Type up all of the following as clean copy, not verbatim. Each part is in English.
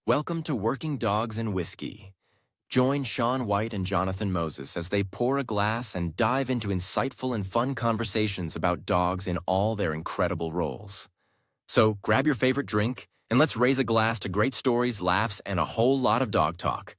Welcome to Working Dogs and Whiskey. Join Sean White and Jonathan Moses as they pour a glass and dive into insightful and fun conversations about dogs in all their incredible roles. So grab your favorite drink and let's raise a glass to great stories, laughs, and a whole lot of dog talk.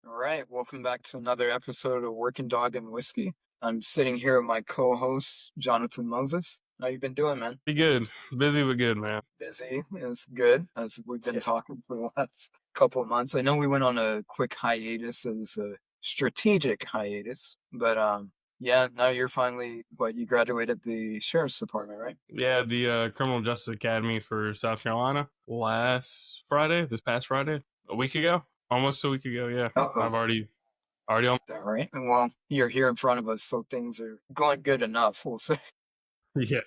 All right, welcome back to another episode of Working Dog and Whiskey. I'm sitting here with my co-host, Jonathan Moses. How you been doing, man? Be good. Busy but good, man. Busy is good, as we've been talking for the last couple of months. I know we went on a quick hiatus. It was a strategic hiatus, but yeah, now you're finally, you graduated the sheriff's department, right? Yeah, the Criminal Justice Academy for South Carolina this past Friday, a week ago, almost a week ago. Yeah, I've already on. All right. Well, you're here in front of us, so things are going good enough, we'll say. Yeah,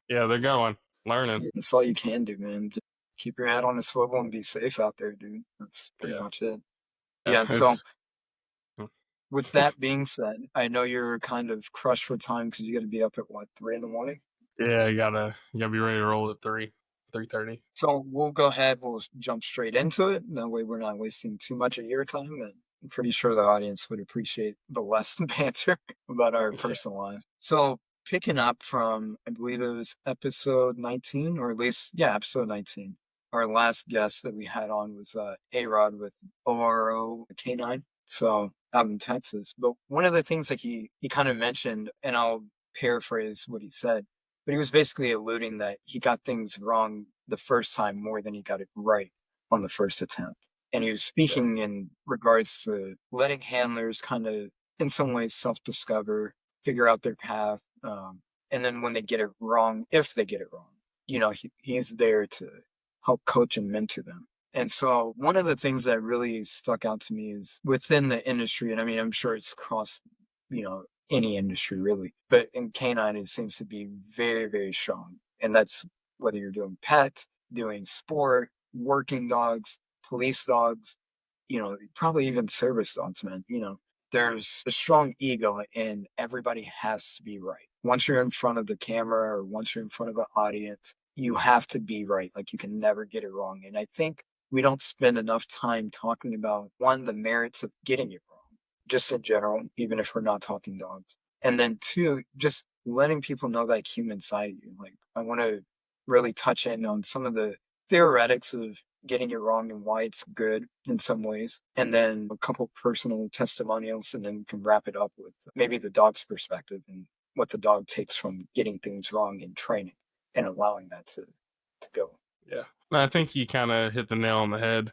they're going, learning. That's all you can do, man. Just keep your head on the swivel and be safe out there, dude. That's pretty much it. Yeah, so with that being said, I know you're kind of crushed for time because you got to be up at 3 in the morning? Yeah, you gotta be ready to roll at 3:30. So we'll go ahead, we'll jump straight into it. That way we're not wasting too much of your time, and I'm pretty sure the audience would appreciate the less banter about our personal lives. So picking up from, I believe it was episode 19, or at least, yeah, episode 19. Our last guest that we had on was A-Rod with ORO K9. So out in Texas. But one of the things that he kind of mentioned, and I'll paraphrase what he said, but he was basically alluding that he got things wrong the first time more than he got it right on the first attempt. And he was speaking in regards to letting handlers kind of, in some ways, self-discover, figure out their path. And then when they get it wrong, if they get it wrong, he's there to help coach and mentor them. And so one of the things that really stuck out to me is within the industry, and I mean, I'm sure it's across, any industry really, but in canine, it seems to be very, very strong. And that's whether you're doing pet, doing sport, working dogs, police dogs, probably even service dogs, man. There's a strong ego and everybody has to be right. Once you're in front of the camera or once you're in front of an audience, you have to be right. Like you can never get it wrong. And I think we don't spend enough time talking about the merits of getting it wrong, just in general, even if we're not talking dogs. And then two, just letting people know that human side of you. Like I want to really touch in on some of the theoretics of getting it wrong and why it's good in some ways. And then a couple personal testimonials, and then we can wrap it up with maybe the dog's perspective and what the dog takes from getting things wrong in training and allowing that to go. Yeah, I think you kind of hit the nail on the head.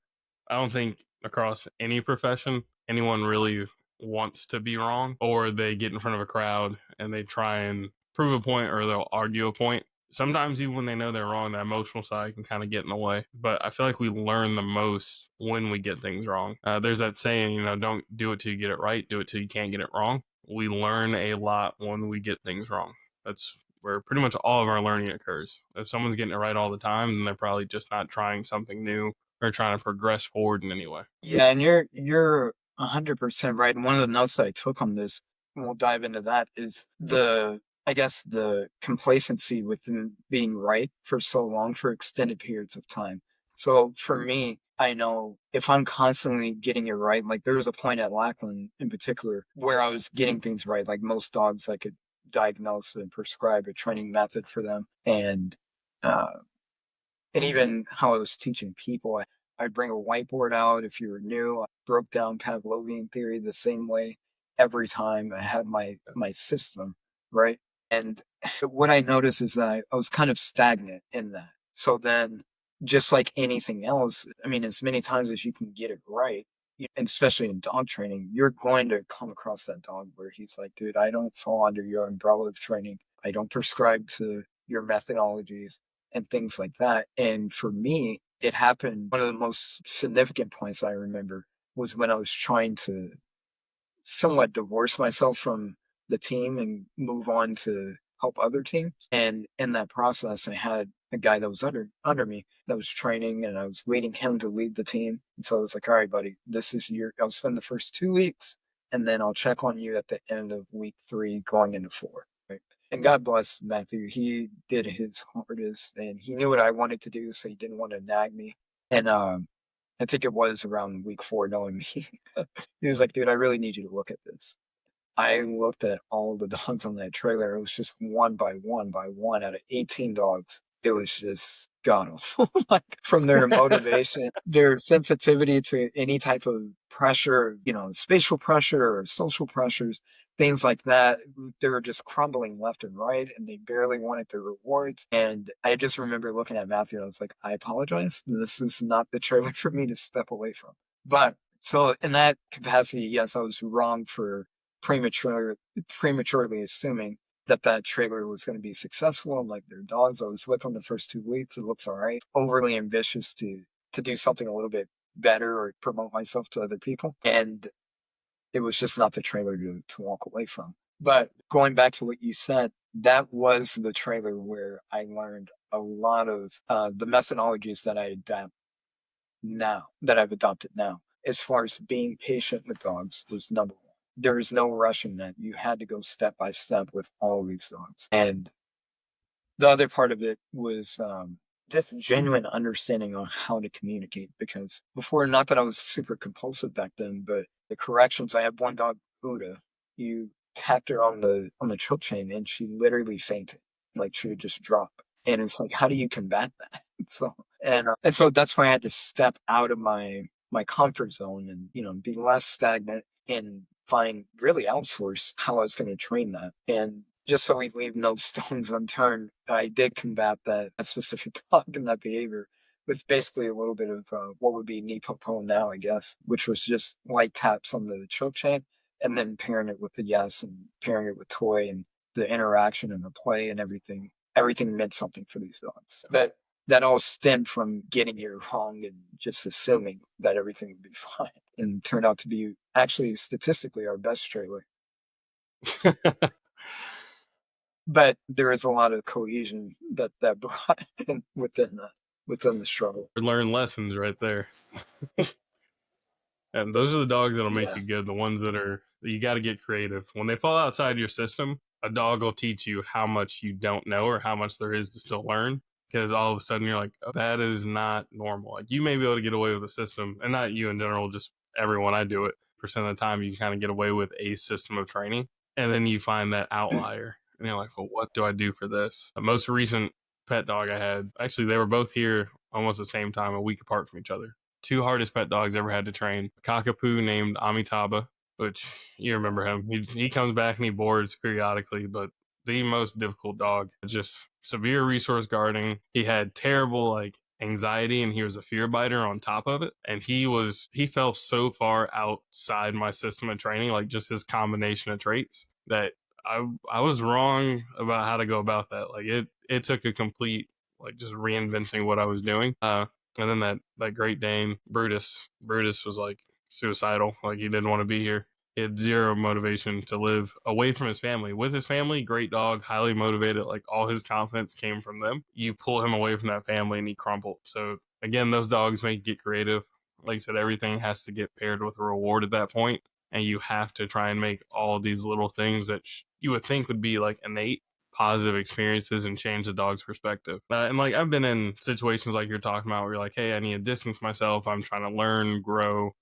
I don't think across any profession anyone really wants to be wrong, or they get in front of a crowd and they try and prove a point or they'll argue a point. Sometimes even when they know they're wrong, the emotional side can kind of get in the way. But I feel like we learn the most when we get things wrong. There's that saying, don't do it till you get it right, do it till you can't get it wrong. We learn a lot when we get things wrong. That's where pretty much all of our learning occurs. If someone's getting it right all the time, then they're probably just not trying something new or trying to progress forward in any way. Yeah, and you're 100% right. And one of the notes that I took on this, and we'll dive into that, is I guess the complacency within being right for so long for extended periods of time. So for me, I know if I'm constantly getting it right, like there was a point at Lackland in particular where I was getting things right. Like most dogs, I could diagnose and prescribe a training method for them. And even how I was teaching people, I'd bring a whiteboard out. If you were new, I broke down Pavlovian theory the same way every time. I had my system, right? And what I noticed is that I was kind of stagnant in that. So then, just like anything else, I mean, as many times as you can get it right, and especially in dog training, you're going to come across that dog where he's like, dude, I don't fall under your umbrella of training. I don't prescribe to your methodologies and things like that. And for me, it happened. One of the most significant points I remember was when I was trying to somewhat divorce myself from the team and move on to help other teams. And in that process, I had a guy that was under me that was training, and I was leading him to lead the team. And so I was like, all right, buddy, I'll spend the first 2 weeks, and then I'll check on you at the end of week 3 going into 4. Right? And God bless Matthew. He did his hardest, and he knew what I wanted to do, so he didn't want to nag me. And I think it was around week 4, knowing me. He was like, dude, I really need you to look at this. I looked at all the dogs on that trailer. It was just one by one out of 18 dogs. It was just god awful. Like, from their motivation, their sensitivity to any type of pressure, spatial pressure or social pressures, things like that. They were just crumbling left and right, and they barely wanted their rewards. And I just remember looking at Matthew, and I was like, I apologize. This is not the trailer for me to step away from. But so in that capacity, yes, I was wrong for prematurely assuming that trailer was going to be successful. And like, their dogs I was with on the first 2 weeks, it looks all right. Overly ambitious to do something a little bit better or promote myself to other people. And it was just not the trailer to walk away from. But going back to what you said, that was the trailer where I learned a lot of the methodologies that I've adopted now. As far as being patient with dogs was number one. There is no rushing that. You had to go step by step with all these dogs. And the other part of it was just genuine understanding on how to communicate. Because before, not that I was super compulsive back then, but the corrections, I had one dog, Uda. You tapped her on the choke chain, and she literally fainted. Like, she would just drop. And it's like, how do you combat that? And so that's why I had to step out of my comfort zone and be less stagnant and really outsource how I was going to train that. And just so we leave no stones unturned, I did combat that specific dog and that behavior with basically a little bit of what would be knee popo now, I guess, which was just light taps on the choke chain, and then pairing it with the yes and pairing it with toy, and the interaction and the play and everything. Everything meant something for these dogs. That all stemmed from getting it wrong and just assuming that everything would be fine, and turned out to be actually statistically our best trailer. But there is a lot of cohesion that brought in within the struggle. Learn lessons right there. And those are the dogs that'll make Yeah. you good. The ones that you got to get creative. When they fall outside your system, a dog will teach you how much you don't know or how much there is to still learn. Because all of a sudden you're like, oh, that is not normal. Like, you may be able to get away with a system, and not you in general, just everyone I do it. Percent of the time, you can kind of get away with a system of training, and then you find that outlier, and you're like, well, what do I do for this? The most recent pet dog I had, actually, they were both here almost the same time, a week apart from each other. 2 hardest pet dogs ever had to train. A cockapoo named Amitabha, which you remember him. He comes back and he boards periodically, but the most difficult dog. Just severe resource guarding. He had terrible anxiety, and he was a fear biter on top of it. And he fell so far outside my system of training, like just his combination of traits, that I was wrong about how to go about that. Like, it took a complete just reinventing what I was doing. And then that Great Dane, Brutus was like suicidal. Like, he didn't want to be here. He had zero motivation to live away from his family. With his family, great dog, highly motivated. Like, all his confidence came from them. You pull him away from that family and he crumbled. So again, those dogs make you get creative. Like I said, everything has to get paired with a reward at that point. And you have to try and make all these little things that you would think would be like innate positive experiences and change the dog's perspective. And I've been in situations like you're talking about where you're like, hey, I need to distance myself. I'm trying to learn, grow.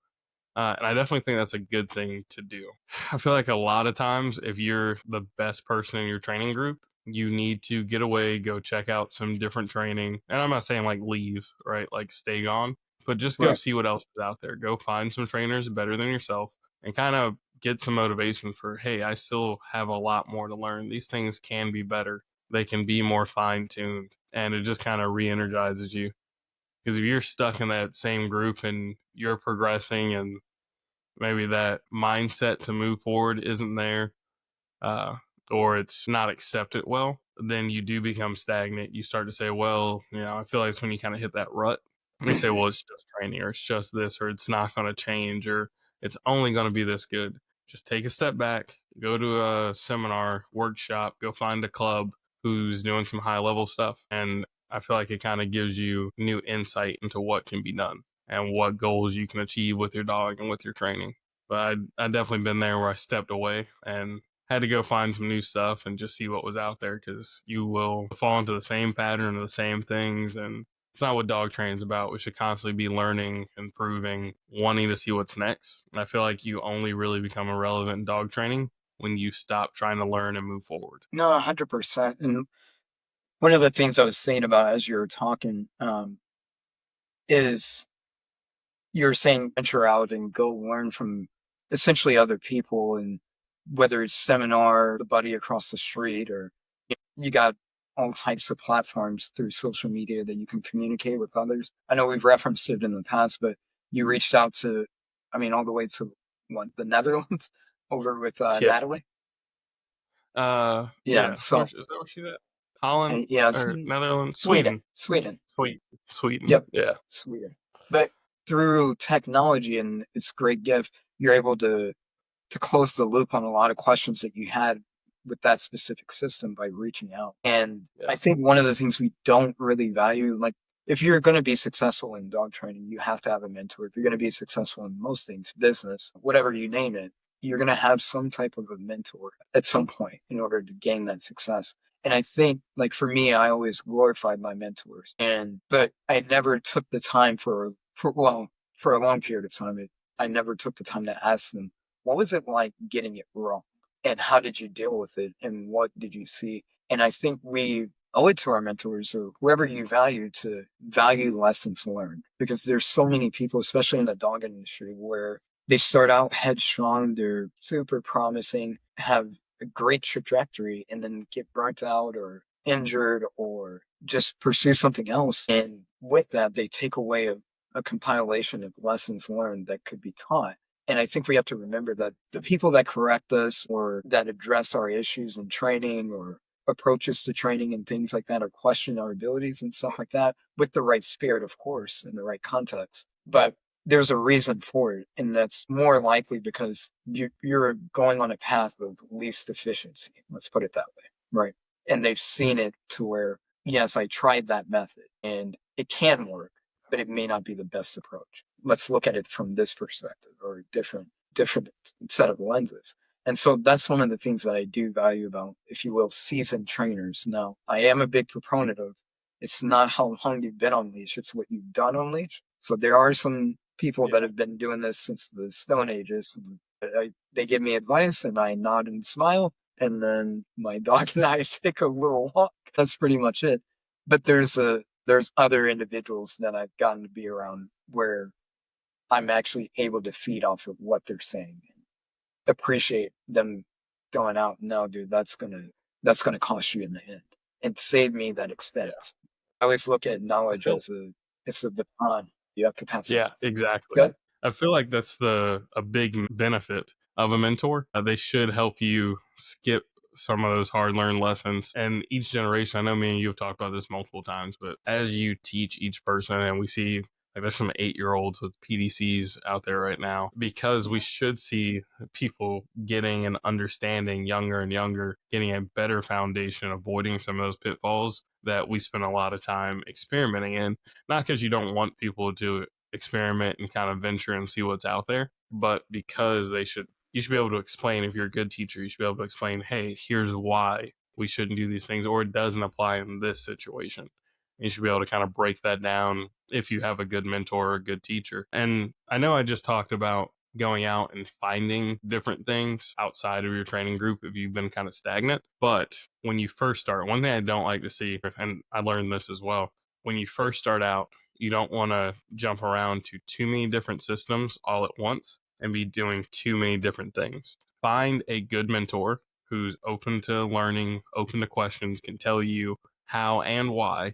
And I definitely think that's a good thing to do. I feel like a lot of times, if you're the best person in your training group, you need to get away, go check out some different training. And I'm not saying leave, right? Like, stay gone, but just go see what else is out there. Go find some trainers better than yourself and kind of get some motivation for, hey, I still have a lot more to learn. These things can be better. They can be more fine tuned. And it just kind of re-energizes you. Because if you're stuck in that same group and you're progressing and maybe that mindset to move forward isn't there, or it's not accepted well, then you do become stagnant. You start to say, well, I feel like it's when you kind of hit that rut. You say, well, it's just training, or it's just this, or it's not going to change, or it's only going to be this good. Just take a step back, go to a seminar, workshop, go find a club, who's doing some high level stuff. And I feel like it kind of gives you new insight into what can be done and what goals you can achieve with your dog and with your training. But I definitely been there where I stepped away and had to go find some new stuff and just see what was out there, because you will fall into the same pattern of the same things. And it's not what dog training is about. We should constantly be learning, improving, wanting to see what's next. And I feel like you only really become irrelevant in dog training when you stop trying to learn and move forward. No, 100%. And one of the things I was saying about as you were talking is you're saying venture out and go learn from essentially other people, and whether it's seminar, the buddy across the street, or you got all types of platforms through social media that you can communicate with others. I know we've referenced it in the past, but you reached out to, I mean, all the way to what, the Netherlands over with Yeah. Natalie. Yeah. So Is that where she's at? Holland yeah, or Netherlands? Sweden. Sweden. Yep, Yeah. Sweden. But through technology and its great gift, you're able to close the loop on a lot of questions that you had with that specific system by reaching out. And I think one of the things we don't really value, like if you're going to be successful in dog training, you have to have a mentor. If you're going to be successful in most things, business, whatever you name it, you're going to have some type of a mentor at some point in order to gain that success. And I think, like for me, I always glorified my mentors, but I never took the time for a long period of time. I never took the time to ask them, what was it like getting it wrong? And how did you deal with it? And what did you see? And I think we owe it to our mentors or whoever you value to value lessons learned, because there's so many people, especially in the dog industry, where they start out headstrong, they're super promising, have a great trajectory, and then get burnt out or injured or just pursue something else. And with that, they take away a compilation of lessons learned that could be taught. And I think we have to remember that the people that correct us or that address our issues in training or approaches to training and things like that, or question our abilities and stuff like that, with the right spirit, of course, in the right context. But there's a reason for it. And that's more likely because you're going on a path of least efficiency. Let's put it that way. Right. And they've seen it to where, yes, I tried that method and it can work, but it may not be the best approach. Let's look at it from this perspective or different set of lenses. And so that's one of the things that I do value about, if you will, seasoned trainers. Now, I am a big proponent of, it's not how long you've been on leash, it's what you've done on leash. So there are some people that have been doing this since the Stone Ages. They give me advice and I nod and smile. And then my dog and I take a little walk. That's pretty much it. But there's other individuals that I've gotten to be around where I'm actually able to feed off of what they're saying and appreciate them going out. No, dude, that's gonna cost you in the end and save me that expense. I always look at knowledge as it's a baton. You have to pass it. Yeah, exactly. Good. I feel like that's a big benefit of a mentor. They should help you skip some of those hard learned lessons. And each generation, I know me and you have talked about this multiple times, but as you teach each person, and we see like there's some 8-year-olds with PDCs out there right now, because we should see people getting and understanding younger and younger, getting a better foundation, avoiding some of those pitfalls that we spend a lot of time experimenting in. Not because you don't want people to experiment and kind of venture and see what's out there, but because you should be able to explain. If you're a good teacher, you should be able to explain, hey, here's why we shouldn't do these things, or it doesn't apply in this situation. You should be able to kind of break that down if you have a good mentor or a good teacher. And I know I just talked about going out and finding different things outside of your training group if you've been kind of stagnant. But when you first start, one thing I don't like to see, and I learned this as well, when you first start out, you don't want to jump around to too many different systems all at once and be doing too many different things. Find a good mentor who's open to learning, open to questions, can tell you how and why,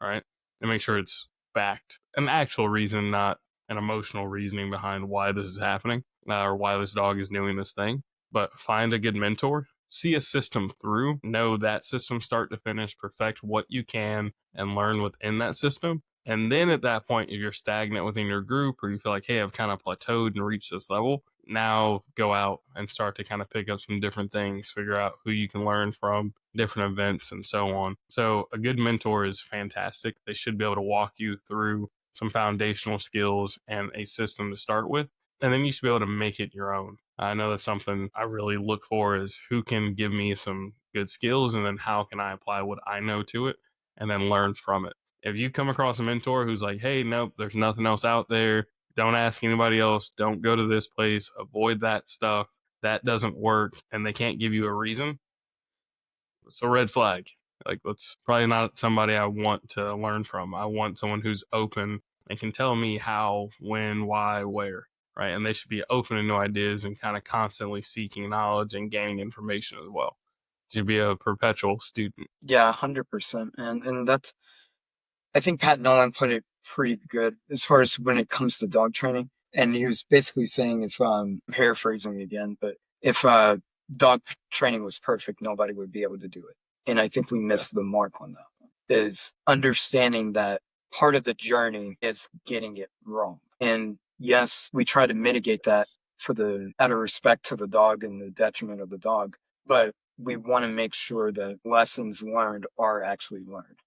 right? And make sure it's backed. An actual reason, not an emotional reasoning behind why this is happening or why this dog is doing this thing. But find a good mentor, see a system through, know that system start to finish, perfect what you can, and learn within that system. And then at that point, if you're stagnant within your group or you feel like, hey, I've kind of plateaued and reached this level, now go out and start to kind of pick up some different things, figure out who you can learn from, different events, and so on. So a good mentor is fantastic. They should be able to walk you through some foundational skills and a system to start with, and then you should be able to make it your own. I know that's something I really look for, is who can give me some good skills, and then how can I apply what I know to it and then learn from it. If you come across a mentor who's like, hey, nope, there's nothing else out there, don't ask anybody else, don't go to this place, avoid that stuff, that doesn't work, and they can't give you a reason, it's a red flag. Like, that's probably not somebody I want to learn from. I want someone who's open and can tell me how, when, why, where, right? And they should be open to new ideas and kind of constantly seeking knowledge and gaining information as well. You should be a perpetual student. Yeah, 100%. And that's, I think Pat Nolan put it pretty good as far as when it comes to dog training. And he was basically saying, if paraphrasing again, but if dog training was perfect, nobody would be able to do it. And I think we missed the mark on that one, is understanding that part of the journey is getting it wrong. And yes, we try to mitigate that out of respect to the dog and the detriment of the dog, but we want to make sure that lessons learned are actually learned.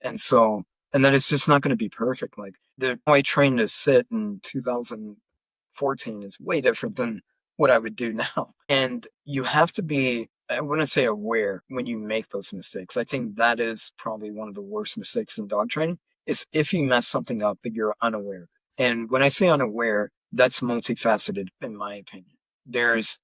And so, and then it's just not going to be perfect. Like the way I trained to sit in 2014 is way different than what I would do now. And you have to be, I wouldn't say aware when you make those mistakes. I think that is probably one of the worst mistakes in dog training, is if you mess something up, but you're unaware. And when I say unaware, that's multifaceted in my opinion. There's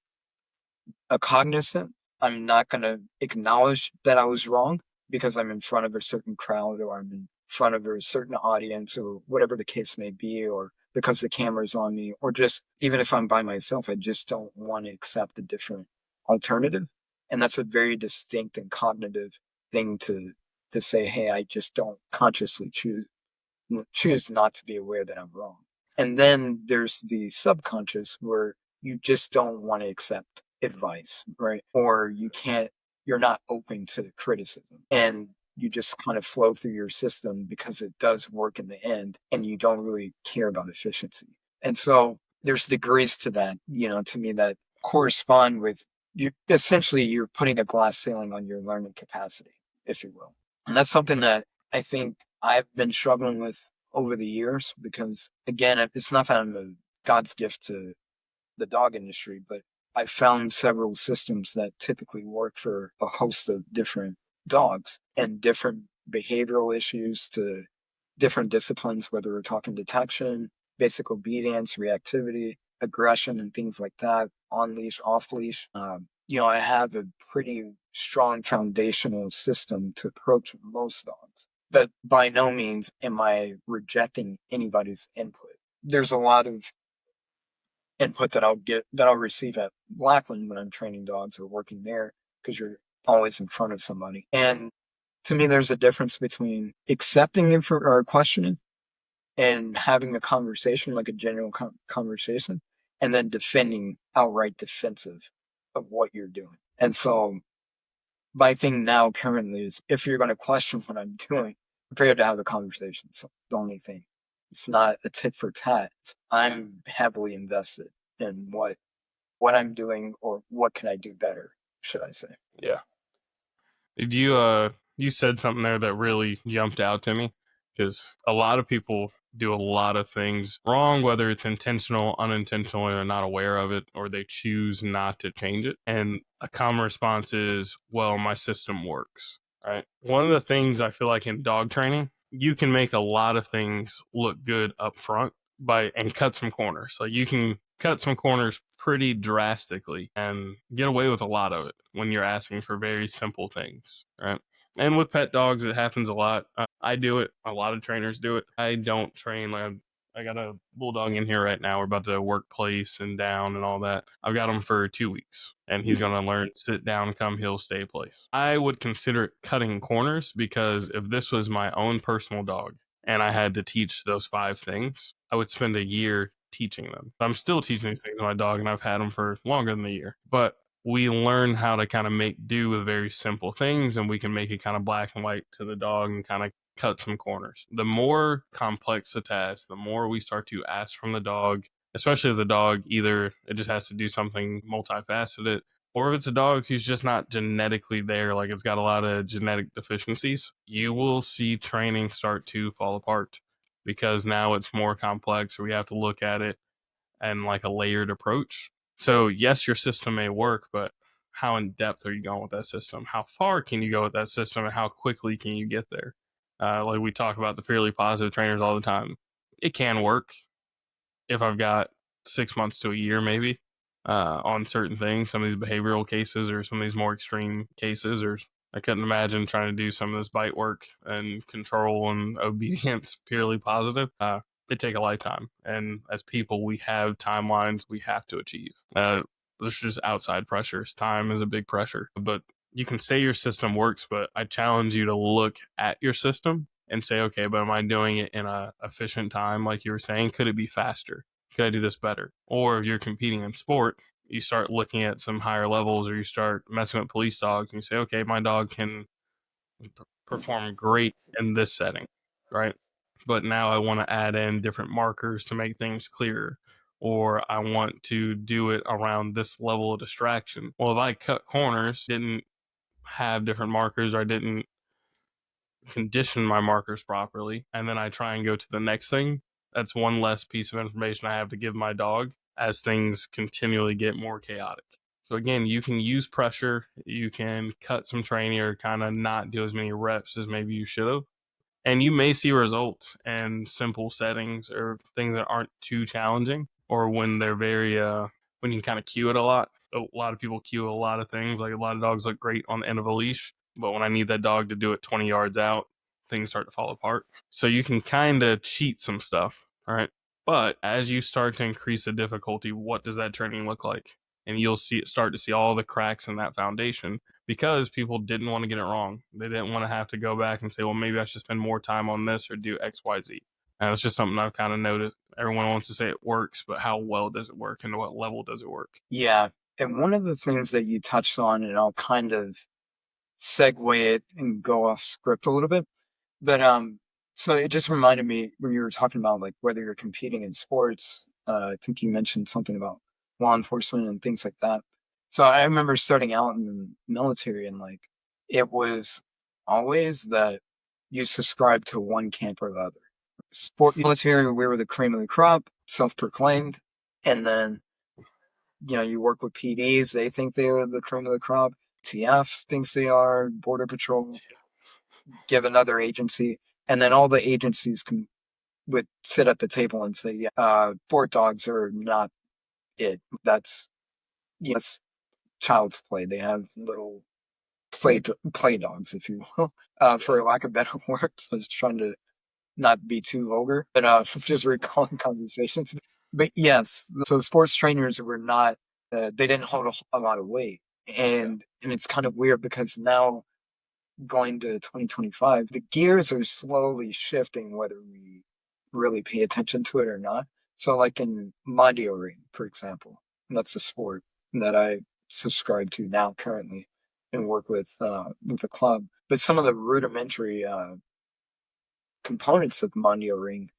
a cognizant. I'm not going to acknowledge that I was wrong because I'm in front of a certain crowd, or I'm in front of a certain audience, or whatever the case may be, or because the camera's on me, or just even if I'm by myself, I just don't want to accept a different alternative. And that's a very distinct and cognitive thing to say, hey, I just don't consciously choose not to be aware that I'm wrong. And then there's the subconscious, where you just don't want to accept advice, right? Or you're not open to criticism, and you just kind of flow through your system because it does work in the end, and you don't really care about efficiency. And so there's degrees to that, to me, that correspond with you're putting a glass ceiling on your learning capacity, if you will. And that's something that I think I've been struggling with over the years, because again, it's not that I'm a God's gift to the dog industry, but I found several systems that typically work for a host of different dogs and different behavioral issues to different disciplines, whether we're talking detection, basic obedience, reactivity, aggression, and things like that, on leash, off leash. I have a pretty strong foundational system to approach most dogs, but by no means am I rejecting anybody's input. There's a lot of input that I'll receive at Blackland when I'm training dogs or working there, because you're always in front of somebody. And to me, there's a difference between accepting or questioning and having a conversation, like a genuine conversation, and then defending, outright defensive of what you're doing. And so my thing now currently is, if you're going to question what I'm doing, prepare to have a conversation. So the only thing. It's not a tit for tat. I'm heavily invested in what I'm doing, or what can I do better, should I say. Yeah. You said something there that really jumped out to me, because a lot of people do a lot of things wrong, whether it's intentional, unintentional, or they're not aware of it, or they choose not to change it. And a common response is, well, my system works, right? One of the things I feel like in dog training, you can make a lot of things look good up front and cut some corners. So you can cut some corners pretty drastically and get away with a lot of it when you're asking for very simple things, right? And with pet dogs, it happens a lot. I do it. A lot of trainers do it. I don't train. I got a bulldog in here right now. We're about to work place and down and all that. I've got him for 2 weeks, and he's going to learn sit down, come heel, stay place. I would consider it cutting corners, because if this was my own personal dog and I had to teach those 5 things, I would spend a year teaching them. I'm still teaching these things to my dog, and I've had them for longer than a year. But we learn how to kind of make do with very simple things, and we can make it kind of black and white to the dog and kind of cut some corners. The more complex the task, the more we start to ask from the dog, especially as a dog, either it just has to do something multifaceted, or if it's a dog who's just not genetically there, like it's got a lot of genetic deficiencies, you will see training start to fall apart because now it's more complex. We have to look at it and like a layered approach. So yes, your system may work, but how in depth are you going with that system? How far can you go with that system, and how quickly can you get there? Like we talk about the purely positive trainers all the time. It can work if I've got 6 months to a year, maybe, on certain things, some of these behavioral cases or some of these more extreme cases, or I couldn't imagine trying to do some of this bite work and control and obedience purely positive. It take a lifetime, and as people, we have timelines we have to achieve. There's just outside pressures. Time is a big pressure, but you can say your system works, but I challenge you to look at your system and say, okay, but am I doing it in a efficient time? Like you were saying, could it be faster? Could I do this better? Or if you're competing in sport, you start looking at some higher levels, or you start messing with police dogs and you say, okay, my dog can perform great in this setting, right? But now I want to add in different markers to make things clearer, or I want to do it around this level of distraction. Well, if I cut corners, didn't have different markers, or I didn't condition my markers properly, and then I try and go to the next thing, that's one less piece of information I have to give my dog as things continually get more chaotic. So again, you can use pressure, you can cut some training or kind of not do as many reps as maybe you should have. And you may see results in simple settings or things that aren't too challenging, or when they're very when you can kind of cue it a lot. A lot of people cue a lot of things. Like a lot of dogs look great on the end of a leash, but when I need that dog to do it 20 yards out, things start to fall apart. So you can kind of cheat some stuff, all right? But as you start to increase the difficulty, what does that training look like? And you'll start to see all the cracks in that foundation, because people didn't want to get it wrong. They didn't want to have to go back and say, well, maybe I should spend more time on this or do X, Y, Z. And it's just something I've kind of noticed. Everyone wants to say it works, but how well does it work and to what level does it work? Yeah. And one of the things that you touched on, and I'll kind of segue it and go off script a little bit, but so it just reminded me when you were talking about like whether you're competing in sports. I think you mentioned something about law enforcement and things like that. So I remember starting out in the military, and like it was always that you subscribe to one camp or the other. Sport military, we were the cream of the crop, self-proclaimed, and then you work with PDs, they think they're the cream of the crop. TF thinks they are, Border Patrol, give another agency, and then all the agencies would sit at the table and say, yeah, sport dogs are not it. That's yes, child's play. They have little play dogs, if you will, for lack of better words. I was trying to not be too vulgar, but just recalling conversations. But yes, so sports trainers were not. They didn't hold a lot of weight, and it's kind of weird because now going to 2025, the gears are slowly shifting, whether we really pay attention to it or not. So, like in Mondio Ring, for example, that's a sport that I subscribe to now currently and work with the club. But some of the rudimentary components of Mondio Ring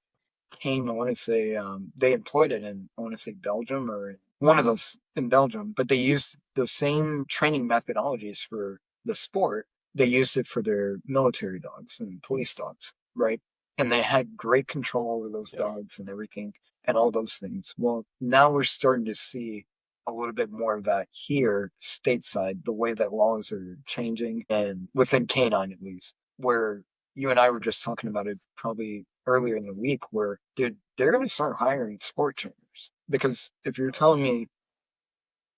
came, I want to say, they employed it in, I want to say, Belgium or one of those in Belgium, but they used the same training methodologies for the sport. They used it for their military dogs and police dogs, right? And they had great control over those dogs and everything and all those things. Well, now we're starting to see a little bit more of that here stateside, the way that laws are changing, and within canine at least, where you and I were just talking about it probably earlier in the week, where dude, they're going to start hiring sport trainers. Because if you're telling me,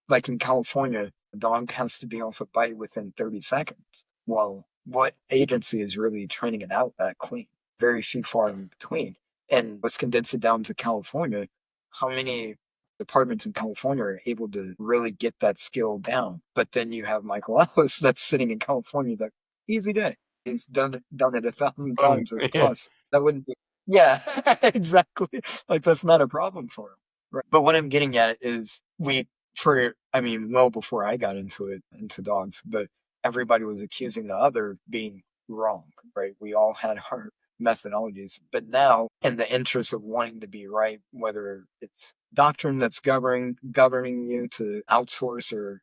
like in California, a dog has to be off a bite within 30 seconds, well, what agency is really training it out that clean? Very few far in between. And let's condense it down to California. How many departments in California are able to really get that skill down? But then you have Michael Ellis that's sitting in California, that easy day. He's done it 1,000 Boom. times or Yeah. plus. That wouldn't be, yeah, exactly. Like that's not a problem for him. Right. But what I'm getting at is well before I got into dogs, but everybody was accusing the other of being wrong, right? We all had our methodologies, but now in the interest of wanting to be right, whether it's doctrine that's governing you to outsource or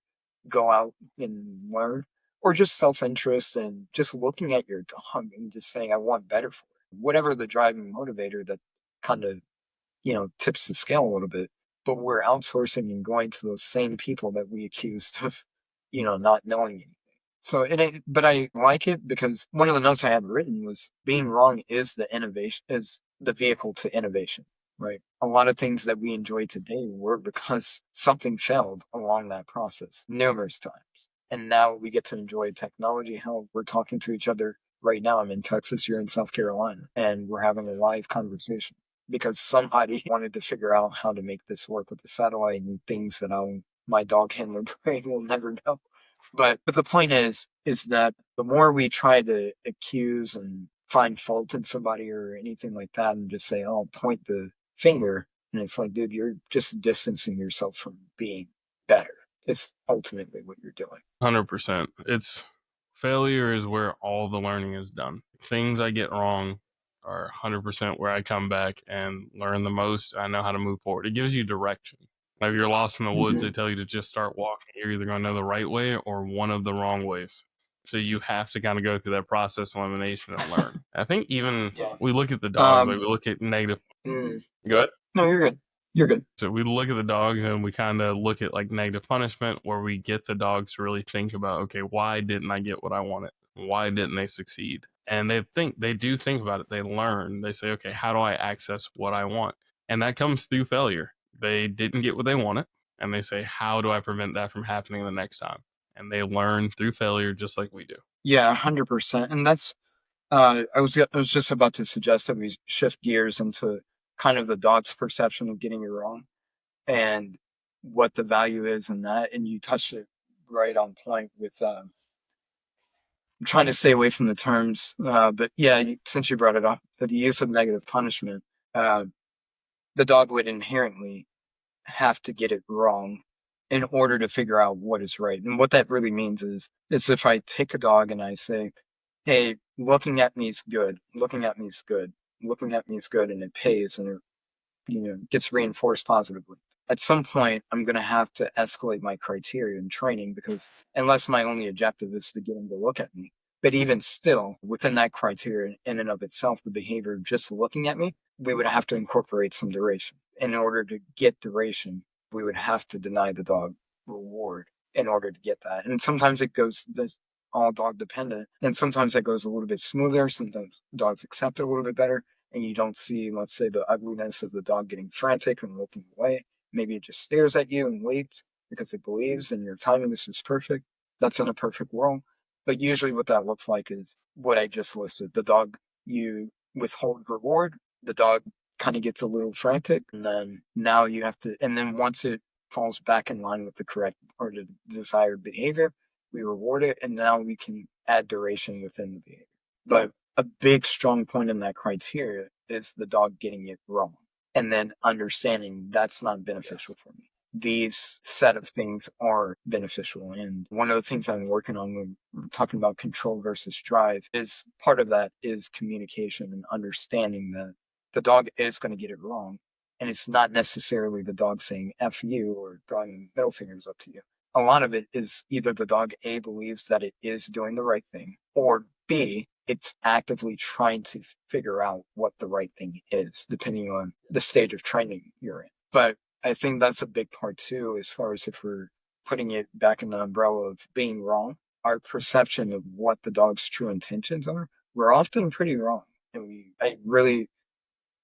go out and learn, or just self-interest and just looking at your dog and just saying, I want better for it. Whatever the driving motivator that kind of, tips the scale a little bit, but we're outsourcing and going to those same people that we accused of, not knowing anything. So, but I like it because one of the notes I had written was being wrong is the vehicle to innovation, right? A lot of things that we enjoy today were because something failed along that process numerous times. And now we get to enjoy technology. How we're talking to each other right now. I'm in Texas, you're in South Carolina, and we're having a live conversation because somebody wanted to figure out how to make this work with the satellite and things that my dog handler brain will never know. But the point is that the more we try to accuse and find fault in somebody or anything like that and just say, oh, point the finger. And it's like, dude, you're just distancing yourself from being better. It's ultimately what you're doing. 100%. It's failure is where all the learning is done. Things I get wrong are 100% where I come back and learn the most. I know how to move forward. It gives you direction. Like if you're lost in the woods, they tell you to just start walking. You're either going to know the right way or one of the wrong ways. So you have to kind of go through that process of elimination and learn. I think even Yeah. we look at the dogs, like Um, we look at negative. mm, Go ahead. no, you're good. You're good. So we look at the dogs and we kind of look at like negative punishment where we get the dogs to really think about, okay, why didn't I get what I wanted? Why didn't they succeed? And they do think about it. They learn. They say, okay, how do I access what I want? And that comes through failure. They didn't get what they wanted. And they say, how do I prevent that from happening the next time? And they learn through failure just like we do. Yeah, 100%. And that's, I was just about to suggest that we shift gears into kind of the dog's perception of getting it wrong and what the value is in that. And you touched it right on point with, I'm trying to stay away from the terms, but yeah, since you brought it up, that the use of negative punishment, uh, the dog would inherently have to get it wrong in order to figure out what is right. And what that really means is if I take a dog and I say, hey, looking at me is good, looking at me is good, looking at me is good, and it pays and it, gets reinforced positively. At some point, I'm going to have to escalate my criteria in training because unless my only objective is to get him to look at me, but even still, within that criteria in and of itself, the behavior of just looking at me, we would have to incorporate some duration. In order to get duration, we would have to deny the dog reward in order to get that. And sometimes that's all dog dependent. And sometimes that goes a little bit smoother. Sometimes dogs accept it a little bit better. And you don't see, let's say, the ugliness of the dog getting frantic and looking away. Maybe it just stares at you and waits because it believes and your timing is just perfect. That's in a perfect world. But usually what that looks like is what I just listed. The dog, you withhold reward, the dog kind of gets a little frantic, and then now you have to, and then once it falls back in line with the correct or the desired behavior, we reward it, and now we can add duration within the behavior. But a big strong point in that criteria is the dog getting it wrong and then understanding that's not beneficial for me. These set of things are beneficial. And one of the things I'm working on when we're talking about control versus drive is part of that is communication and understanding that the dog is going to get it wrong. And it's not necessarily the dog saying F you or throwing middle fingers up to you. A lot of it is either the dog A believes that it is doing the right thing, or B, it's actively trying to figure out what the right thing is, depending on the stage of training you're in. But I think that's a big part too, as far as if we're putting it back in the umbrella of being wrong, our perception of what the dog's true intentions are, we're often pretty wrong. And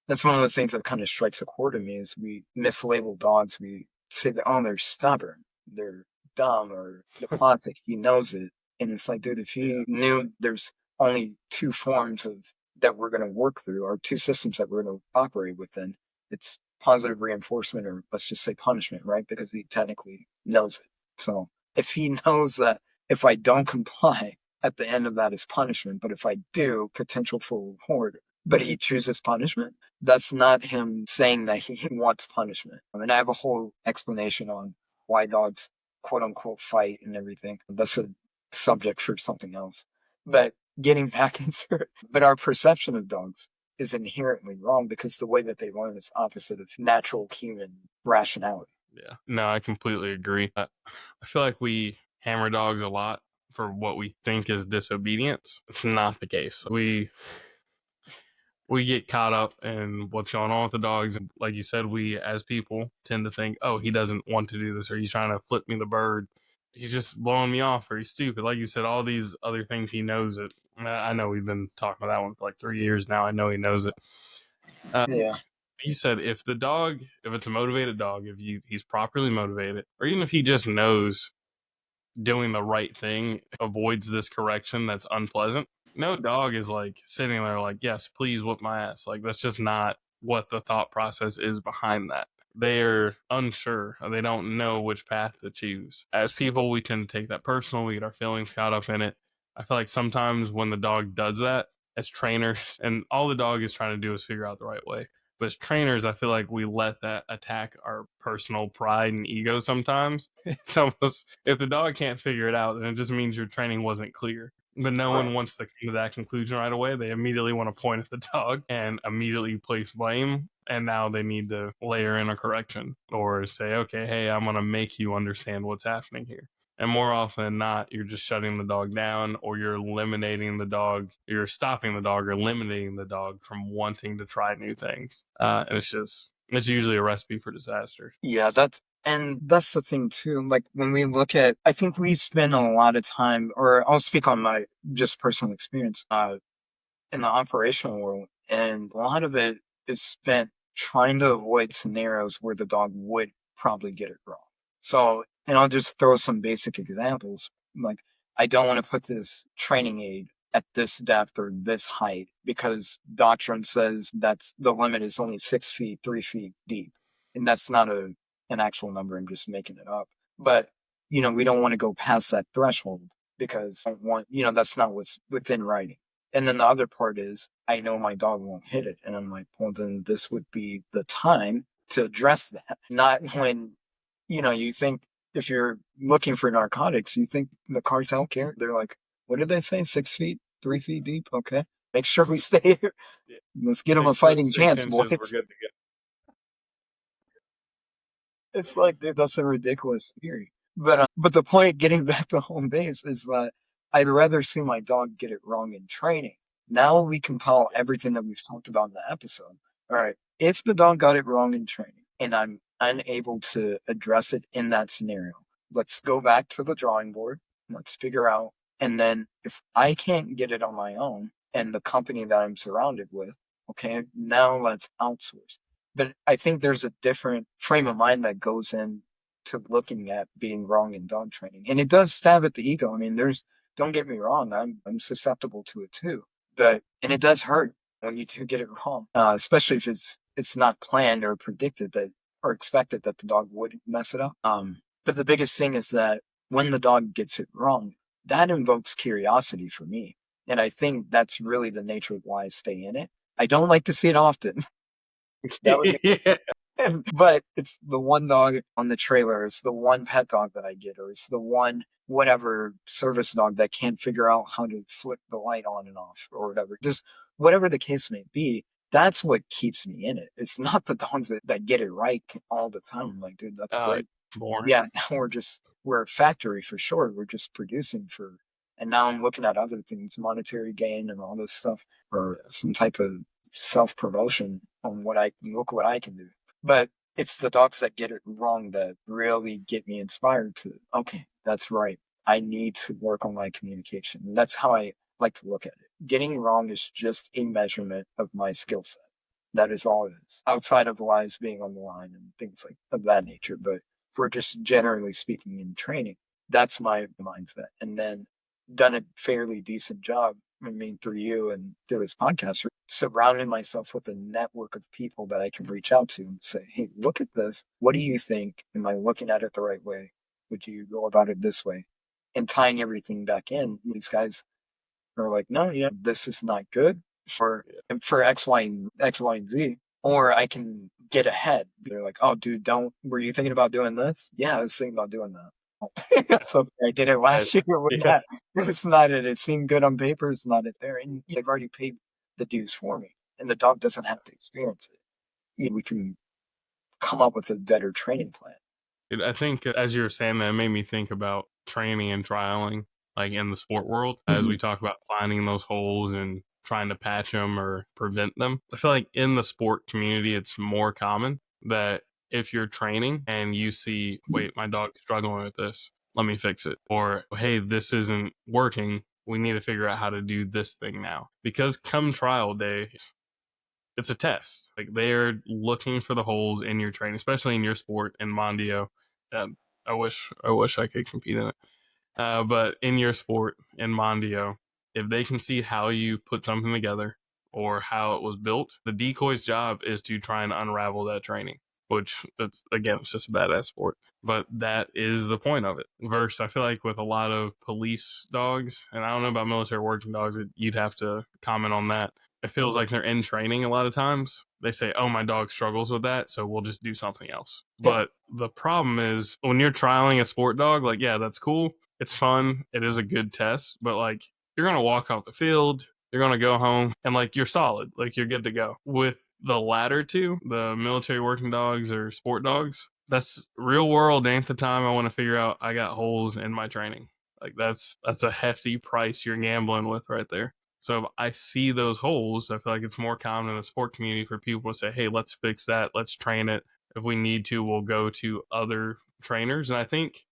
that's one of the things that kind of strikes a chord in me is we mislabel dogs. We say that, oh, they're stubborn, they're dumb, or the classic, he knows it. And it's like, dude, if he knew there's only two forms of that we're going to work through, or two systems that we're going to operate within, it's positive reinforcement, or let's just say punishment, right? Because he technically knows it. So if he knows that if I don't comply, at the end of that is punishment, but if I do, potential for reward, but he chooses punishment, that's not him saying that he wants punishment. And I have a whole explanation on why dogs quote unquote fight and everything. That's a subject for something else. But getting back into it, but our perception of dogs is inherently wrong because the way that they learn is opposite of natural human rationality. Yeah. No, I completely agree. I feel like we hammer dogs a lot for what we think is disobedience. It's not the case. We get caught up in what's going on with the dogs. And like you said, we as people tend to think, oh, he doesn't want to do this, or he's trying to flip me the bird. He's just blowing me off, or he's stupid. Like you said, all these other things, he knows it. I know we've been talking about that one for like 3 years now. I know he knows it. Yeah. He said if it's a motivated dog, he's properly motivated, or even if he just knows doing the right thing avoids this correction that's unpleasant, no dog is like sitting there like, yes, please whoop my ass. Like, that's just not what the thought process is behind that. They're unsure. They don't know which path to choose. As people, we tend to take that personal. We get our feelings caught up in it. I feel like sometimes when the dog does that, as trainers, and all the dog is trying to do is figure out the right way. But as trainers, I feel like we let that attack our personal pride and ego sometimes. It's almost, if the dog can't figure it out, then it just means your training wasn't clear. But no one wants to come to that conclusion right away. They immediately want to point at the dog and immediately place blame. And now they need to layer in a correction or say, okay, hey, I'm going to make you understand what's happening here. And more often than not, you're just shutting the dog down, or you're eliminating the dog, you're stopping the dog or eliminating the dog from wanting to try new things. And it's usually a recipe for disaster. Yeah, that's the thing too. Like when we look at, I think we spend a lot of time, or I'll speak on my just personal experience, in the operational world, and a lot of it is spent trying to avoid scenarios where the dog would probably get it wrong. So, and I'll just throw some basic examples. Like, I don't want to put this training aid at this depth or this height because doctrine says that's the limit is only 6 feet, 3 feet deep. And that's not an actual number. I'm just making it up. But, we don't want to go past that threshold because I don't want, that's not what's within writing. And then the other part is, I know my dog won't hit it. And I'm like, well, then this would be the time to address that. Not when, you think if you're looking for narcotics, you think the cartel care. They're like, what did they say? 6 feet, 3 feet deep? Okay. Make sure we stay here. Yeah. Let's get them a fighting chance, boys. We're good to go. It's like, dude, that's a ridiculous theory. But the point, getting back to home base, is that I'd rather see my dog get it wrong in training. Now we compile everything that we've talked about in the episode. All right. If the dog got it wrong in training and I'm unable to address it in that scenario, let's go back to the drawing board. Let's figure out. And then if I can't get it on my own and the company that I'm surrounded with, okay, now let's outsource. But I think there's a different frame of mind that goes in to looking at being wrong in dog training. And it does stab at the ego. I mean, don't get me wrong, I'm susceptible to it too. And it does hurt when you do get it wrong, especially if it's not planned or predicted that or expected that the dog would mess it up. But the biggest thing is that when the dog gets it wrong, that invokes curiosity for me. And I think that's really the nature of why I stay in it. I don't like to see it often. That would be Yeah. but it's the one dog on the trailer. It's the one pet dog that I get, or it's the one whatever service dog that can't figure out how to flip the light on and off or whatever. Just whatever the case may be, that's what keeps me in it. It's not the dogs that get it right all the time. I'm like, dude, that's great. Boring. Yeah, now we're a factory for sure. We're just producing and now I'm looking at other things, monetary gain and all this stuff, or some type of self-promotion on what I can do. But it's the dogs that get it wrong that really get me inspired to, okay, that's right. I need to work on my communication. And that's how I like to look at it. Getting wrong is just a measurement of my skill set. That is all it is. Outside of lives being on the line and things like of that nature. But if we're just generally speaking in training, that's my mindset. And then done a fairly decent job. I mean, through you and through this podcast, surrounding myself with a network of people that I can reach out to and say, hey, look at this. What do you think? Am I looking at it the right way? Would you go about it this way? And tying everything back in, these guys are like, no, yeah, this is not good for X, Y, and Z. Or I can get ahead. They're like, oh, dude, were you thinking about doing this? Yeah, I was thinking about doing that. So I did it last year. It was not it. It seemed good on paper. It's not it there. And they've already paid the dues for me. and the dog doesn't have to experience it. We can come up with a better training plan. I think as you were saying that, it made me think about training and trialing, like in the sport world, as we talk about finding those holes and trying to patch them or prevent them. I feel like in the sport community, it's more common that if you're training and you see, wait, my dog's struggling with this, let me fix it. Or, hey, this isn't working. We need to figure out how to do this thing now. Because come trial day, it's a test. Like they're looking for the holes in your training, especially in your sport in Mondio. I wish I could compete in it. But in your sport in Mondio, if they can see how you put something together or how it was built, the decoy's job is to try and unravel that training. Which it's just a badass sport. But that is the point of it. Versus, I feel like with a lot of police dogs, and I don't know about military working dogs, you'd have to comment on that. It feels like they're in training a lot of times. They say, oh, my dog struggles with that, so we'll just do something else. Yeah. But the problem is when you're trialing a sport dog, like, yeah, that's cool. It's fun. It is a good test. But, like, you're going to walk off the field. You're going to go home, and, like, you're solid. Like, you're good to go. With the latter two, the military working dogs or sport dogs, that's real world. Ain't the time I want to figure out I got holes in my training. Like, that's a hefty price you're gambling with right there. So if I see those holes, I feel like it's more common in the sport community for people to say, hey, let's fix that. Let's train it. If we need to, we'll go to other trainers. And I think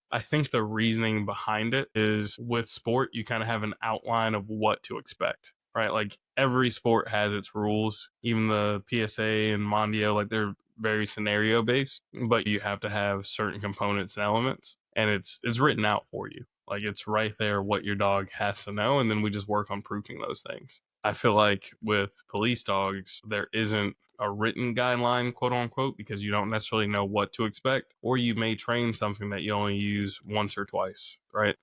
the reasoning behind it is with sport, you kind of have an outline of what to expect, right? Like every sport has its rules, even the PSA and Mondio, like they're very scenario based, but you have to have certain components and elements, and it's written out for you. Like it's right there what your dog has to know, and then we just work on proving those things. I feel like with police dogs, there isn't a written guideline, quote unquote, because you don't necessarily know what to expect, or you may train something that you only use once or twice, right?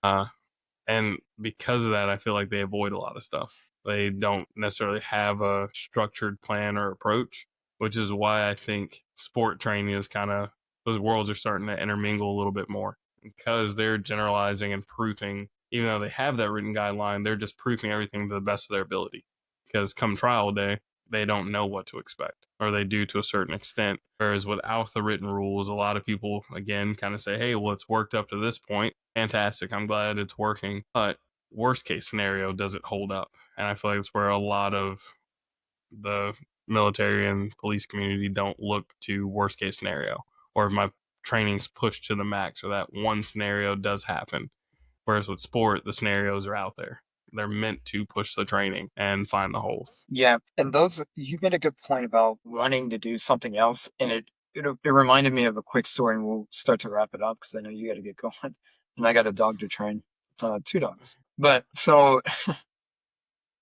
And because of that, I feel like they avoid a lot of stuff. They don't necessarily have a structured plan or approach, which is why I think sport training is kind of, those worlds are starting to intermingle a little bit more because they're generalizing and proofing. Even though they have that written guideline, they're just proofing everything to the best of their ability. Because come trial day, they don't know what to expect, or they do to a certain extent. Whereas without the written rules, a lot of people, again, kind of say, hey, well, it's worked up to this point. Fantastic. I'm glad it's working. But worst case scenario, does it hold up? And I feel like it's where a lot of the military and police community don't look to worst case scenario, or if my training's pushed to the max, or that one scenario does happen. Whereas with sport, the scenarios are out there. They're meant to push the training and find the holes. Yeah, and you made a good point about wanting to do something else, and it reminded me of a quick story, and we'll start to wrap it up because I know you got to get going, and I got a dog to train, 2 dogs. But so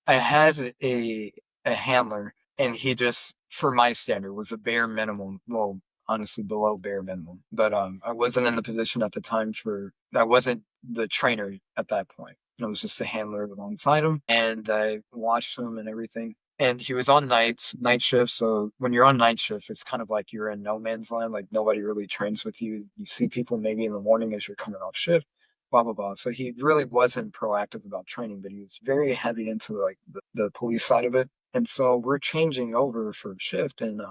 I had a handler, and he just, for my standard, was a bare minimum. Well, honestly, below bare minimum. But I wasn't in the position at the time I wasn't the trainer at that point. I was just a handler alongside him, and I watched him and everything. And he was on night shift. So when you're on night shift, it's kind of like you're in no man's land. Like nobody really trains with you. You see people maybe in the morning as you're coming off shift, blah, blah, blah. So he really wasn't proactive about training, but he was very heavy into like the police side of it. And so we're changing over for shift, and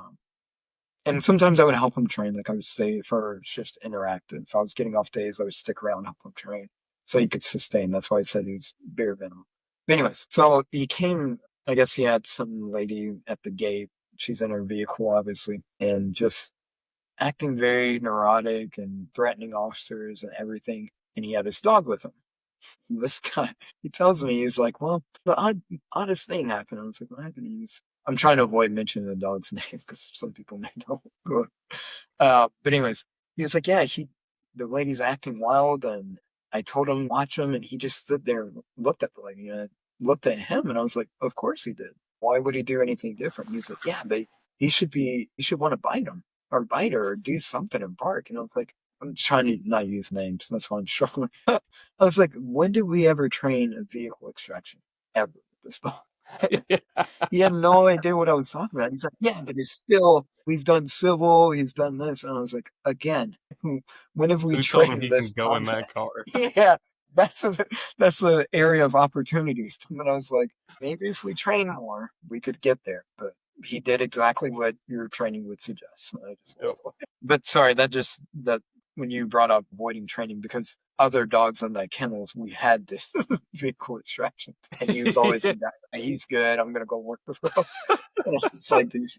sometimes I would help him train. Like I would stay for shift interactive. If I was getting off days, I would stick around and help him train so he could sustain. That's why I said he was bare minimum. But anyways, so he came, I guess he had some lady at the gate. She's in her vehicle, obviously, and just acting very neurotic and threatening officers and everything. And he had his dog with him. This guy, he tells me, he's like, well, the oddest thing happened. I was like, what happened? I'm trying to avoid mentioning the dog's name because some people may know. But anyways, he was like, yeah, the lady's acting wild, and I told him watch him, and he just stood there and looked at the lady, and I looked at him, and I was like, of course he did. Why would he do anything different? And he's like, yeah, but you should want to bite him or bite her or do something and bark. And I was like, I'm trying to not use names. That's why I'm struggling. I was like, when did we ever train a vehicle extraction? Ever with this dog? He had no idea what I was talking about. He's like, yeah, but it's still, we've done civil, he's done this. And I was like, again, when have we Who told him trained he this? can go in that car? Yeah, that's the area of opportunities. And I was like, maybe if we train more, we could get there. But he did exactly what your training would suggest. Yep. But sorry, that when you brought up avoiding training, because other dogs on that kennels, we had this big court distraction, and he was always the guy, he's good. I'm gonna go work with him. It's like, dude,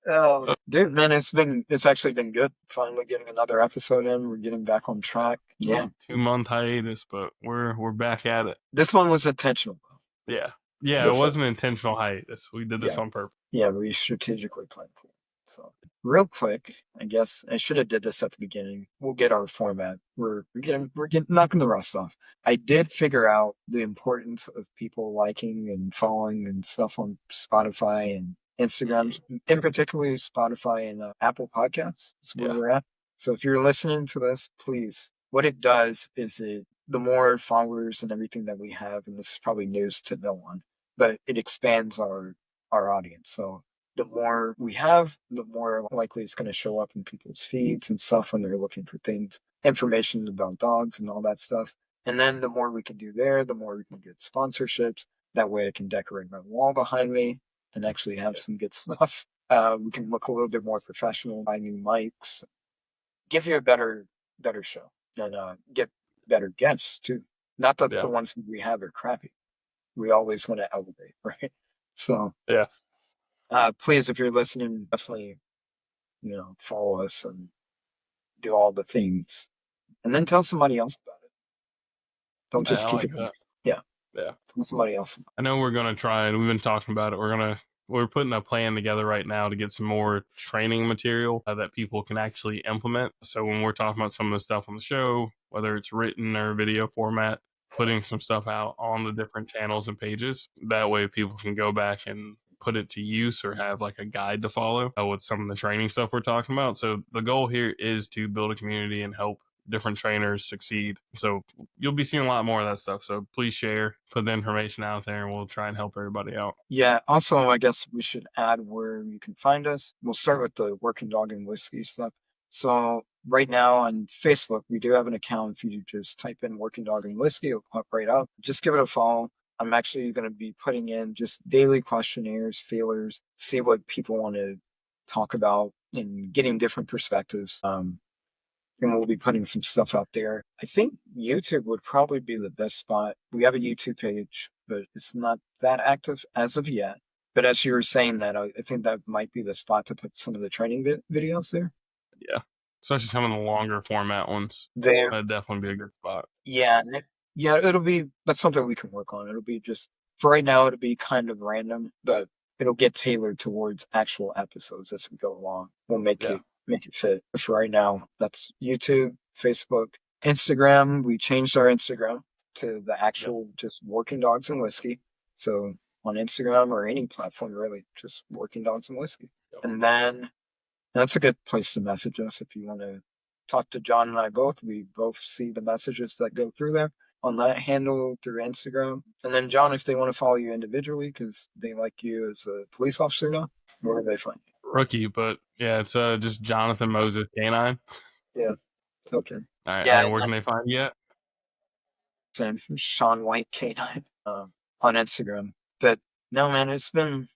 oh, dude, man, it's actually been good. Finally getting another episode in. We're getting back on track. Yeah, 2-month hiatus, but we're back at it. this one was intentional. Yeah. Yeah, This it one- wasn't intentional hiatus. We did this Yeah. on purpose. Yeah, we strategically planned for it. So real quick, I guess I should have did this at the beginning. We'll get our format. We're getting knocking the rust off. I did figure out the importance of people liking and following and stuff on Spotify and Instagram, in particular Spotify and Apple Podcasts. Is where Yeah. we're at. So if you're listening to this, please. What it does is the more followers and everything that we have, and this is probably news to no one, but it expands our audience. So the more we have, the more likely it's going to show up in people's feeds and stuff when they're looking for things, information about dogs and all that stuff. And then the more we can do there, the more we can get sponsorships. That way I can decorate my wall behind me and actually have some good stuff. We can look a little bit more professional, buy new mics, give you a better show, and get better guests too. Not that the ones we have are crappy. We always want to elevate, right? So Yeah. Please, if you're listening, definitely, follow us and do all the things, and then tell somebody else about it. Don't just keep it. Yeah. Tell somebody else. I know we're gonna try, and we've been talking about it. We're putting a plan together right now to get some more training material that people can actually implement. So when we're talking about some of the stuff on the show, whether it's written or video format, putting some stuff out on the different channels and pages. That way people can go back and put it to use or have like a guide to follow with some of the training stuff we're talking about. So the goal here is to build a community and help different trainers succeed. So you'll be seeing a lot more of that stuff. So please share, put the information out there, and we'll try and help everybody out. Yeah. Also, I guess we should add where you can find us. We'll start with the Working Dog and Whiskey stuff. So right now on Facebook, we do have an account. If you just type in Working Dog and Whiskey, it'll pop right up. Just give it a follow. I'm actually going to be putting in just daily questionnaires, feelers, see what people want to talk about and getting different perspectives. And we'll be putting some stuff out there. I think YouTube would probably be the best spot. We have a YouTube page, but it's not that active as of yet. But as you were saying that, I think that might be the spot to put some of the training videos there. Yeah. Especially some of the longer format ones. There. That'd definitely be a good spot. Yeah. Yeah, that's something we can work on. It'll be just, for right now, it'll be kind of random, but it'll get tailored towards actual episodes as we go along. We'll make it fit. For right now, that's YouTube, Facebook, Instagram. We changed our Instagram to the actual just Working Dogs and Whiskey. So on Instagram or any platform, really, just Working Dogs and Whiskey. And then that's a good place to message us if you want to talk to John and I both. We both see the messages that go through there on that handle through Instagram. And then John, if they want to follow you individually because they like you as a police officer now, where do they find you? Rookie, but yeah, it's just Jonathan Moses K9. Yeah. Okay. All right. Yeah, And where can they find you at? Same. Sean White K9 on Instagram. But no, man, it's been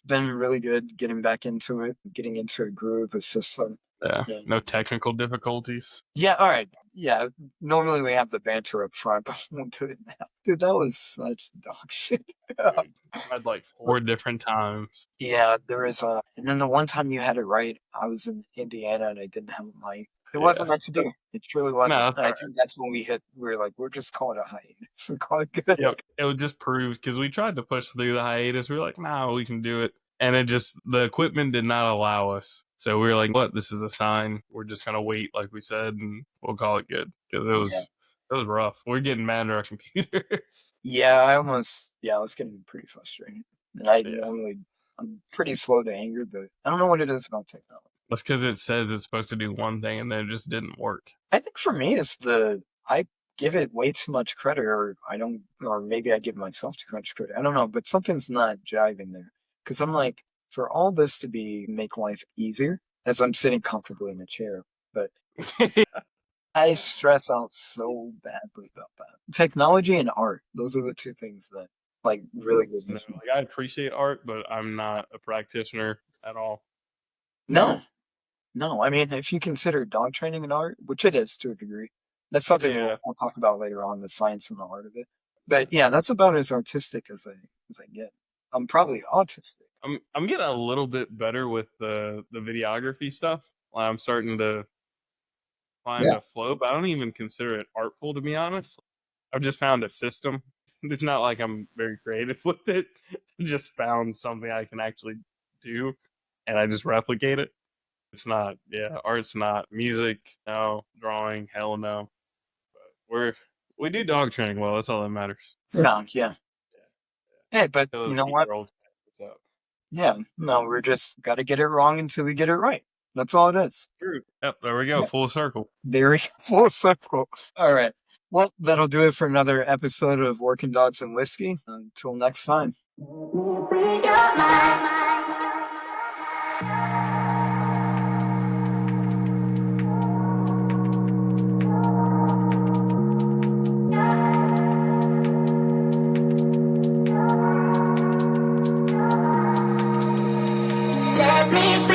really good getting back into it, getting into a groove, a system. Yeah. No technical difficulties. Yeah. All right. Yeah. Normally we have the banter up front, but we won't do it now. Dude, that was such dog shit. I had like 4 different times. Yeah, there is and then the one time you had it right, I was in Indiana and I didn't have a mic. It wasn't meant to be. It truly wasn't. No, and I think that's when we were like, we're just calling it a hiatus and call it good. Yep. It would just prove, because we tried to push through the hiatus. We were like, nah, we can do it. And the equipment did not allow us. So we were like, what? This is a sign. We're just going to wait, like we said, and we'll call it good. Because it was rough. We're getting mad at our computers. Yeah, I was getting pretty frustrated. And I'm pretty slow to anger, but I don't know what it is about technology. That's because it says it's supposed to do one thing and then it just didn't work. I think for me, it's I give it way too much credit, or maybe I give myself too much credit. I don't know, but something's not jiving there. Because I'm like, for all this to make life easier, as I'm sitting comfortably in a chair, but I stress out so badly about that. Technology and art, those are the two things that like really good No, missions. like I appreciate art, but I'm not a practitioner at all. No, no. I mean, if you consider dog training an art, which it is to a degree, that's something Yeah, we'll talk about later on, the science and the art of it. But yeah, that's about as artistic as I get. I'm probably autistic. I'm getting a little bit better with the videography stuff. I'm starting to find Yeah. a flow, but I don't even consider it artful to be honest. I've just found a system. It's not like I'm very creative with it. I just found something I can actually do, and I just replicate it. It's not, yeah, art's not music, no, drawing, hell no. We do dog training well. That's all that matters. No, yeah. Hey, but Till you those know what? 8-year-olds pass us up. Yeah, no, we're just got to get it wrong until we get it right. That's all it is. True. Yep. There we go. Yeah, Full circle. very full circle. All right. Well, that'll do it for another episode of Working Dogs and Whiskey. Until next time. Let me free.